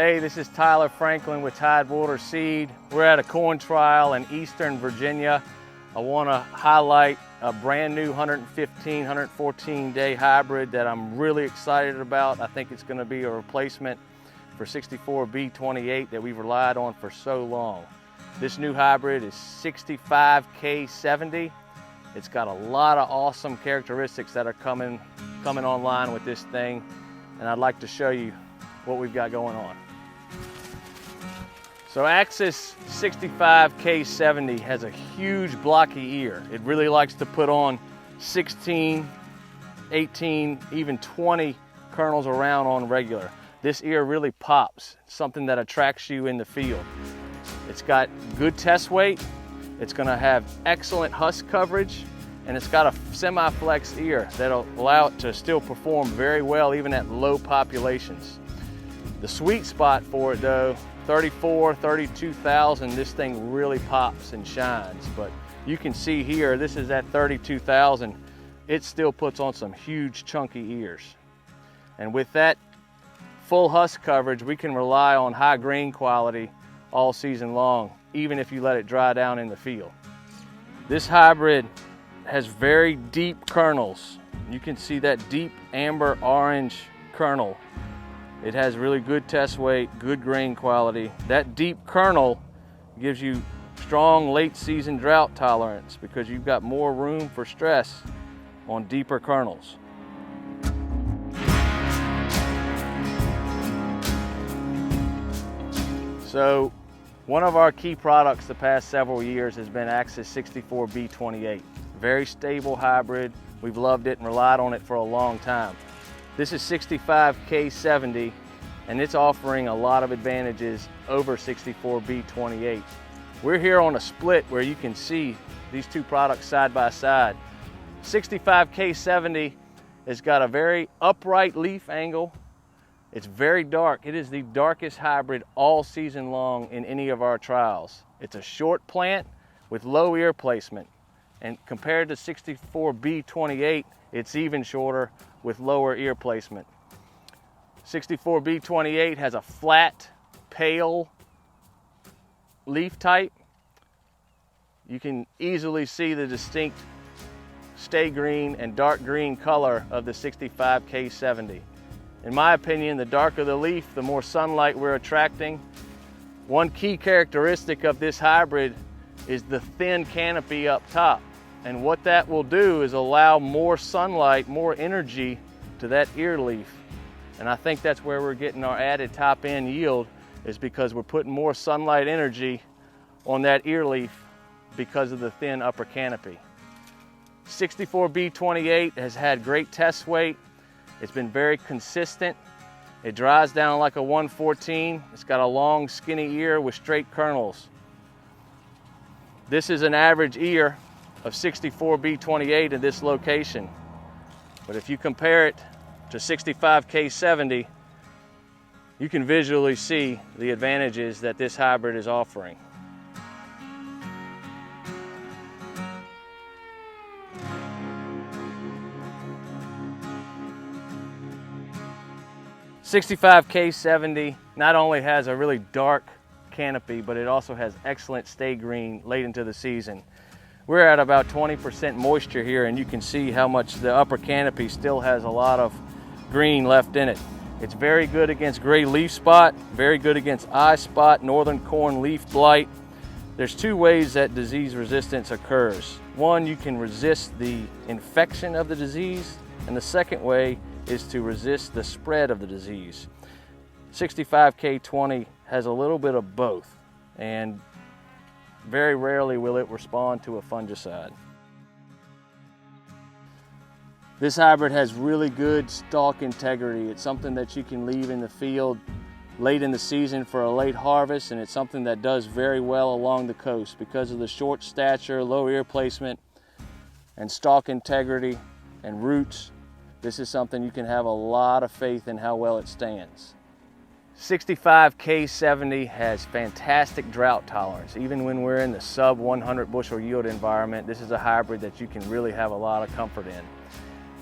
Hey, this is Tyler Franklin with Tidewater Seed. We're at a corn trial in Eastern Virginia. I want to highlight a brand new 114 day hybrid that I'm really excited about. I think it's going to be a replacement for 64B28 that we've relied on for so long. This new hybrid is 65K70. It's got a lot of awesome characteristics that are coming online with this thing, and I'd like to show you what we've got going on. So Axis 65K70 has a huge blocky ear. It really likes to put on 16, 18, even 20 kernels around on regular. This ear really pops, something that attracts you in the field. It's got good test weight, it's gonna have excellent husk coverage, and it's got a semi-flex ear that'll allow it to still perform very well even at low populations. The sweet spot for it though, 34, 32,000, this thing really pops and shines. But you can see here, this is at 32,000, it still puts on some huge chunky ears. And with that full husk coverage, we can rely on high grain quality all season long, even if you let it dry down in the field. This hybrid has very deep kernels. You can see that deep amber orange kernel. It has really good test weight, good grain quality. That deep kernel gives you strong late season drought tolerance because you've got more room for stress on deeper kernels. So one of our key products the past several years has been Axis 64B28. Very stable hybrid. We've loved it and relied on it for a long time. This is 65K70, and it's offering a lot of advantages over 64B28. We're here on a split where you can see these two products side by side. 65K70 has got a very upright leaf angle. It's very dark. It is the darkest hybrid all season long in any of our trials. It's a short plant with low ear placement. And compared to 64B28, it's even shorter with lower ear placement. 64B28 has a flat, pale leaf type. You can easily see the distinct stay green and dark green color of the 65K70. In my opinion, the darker the leaf, the more sunlight we're attracting. One key characteristic of this hybrid is the thin canopy up top. And what that will do is allow more sunlight, more energy to that ear leaf. And I think that's where we're getting our added top end yield, is because we're putting more sunlight energy on that ear leaf because of the thin upper canopy. 64B28 has had great test weight. It's been very consistent. It dries down like a 114. It's got a long skinny ear with straight kernels. This is an average ear of 64B28 in this location. But if you compare it to 65K70, you can visually see the advantages that this hybrid is offering. .65K70 not only has a really dark canopy, but it also has excellent stay green late into the season. We're at about 20% moisture here, and you can see how much the upper canopy still has a lot of green left in it. It's very good against gray leaf spot, very good against eye spot, northern corn leaf blight. There's two ways that disease resistance occurs. One, you can resist the infection of the disease, and the second way is to resist the spread of the disease. 65K20 has a little bit of both, and very rarely will it respond to a fungicide. This hybrid has really good stalk integrity. It's something that you can leave in the field late in the season for a late harvest, and it's something that does very well along the coast because of the short stature, low ear placement, and stalk integrity and roots. This is something you can have a lot of faith in how well it stands. 65K70 has fantastic drought tolerance. Even when we're in the sub 100 bushel yield environment, this is a hybrid that you can really have a lot of comfort in.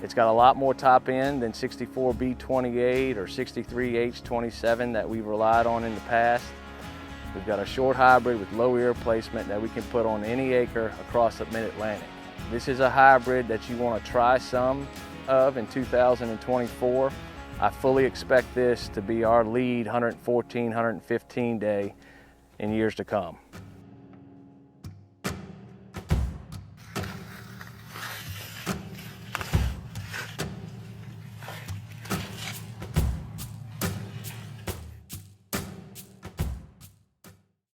It's got a lot more top end than 64B28 or 63H27 that we've relied on in the past. We've got a short hybrid with low ear placement that we can put on any acre across the Mid-Atlantic. This is a hybrid that you want to try some of in 2024. I fully expect this to be our lead 114, 115 day in years to come.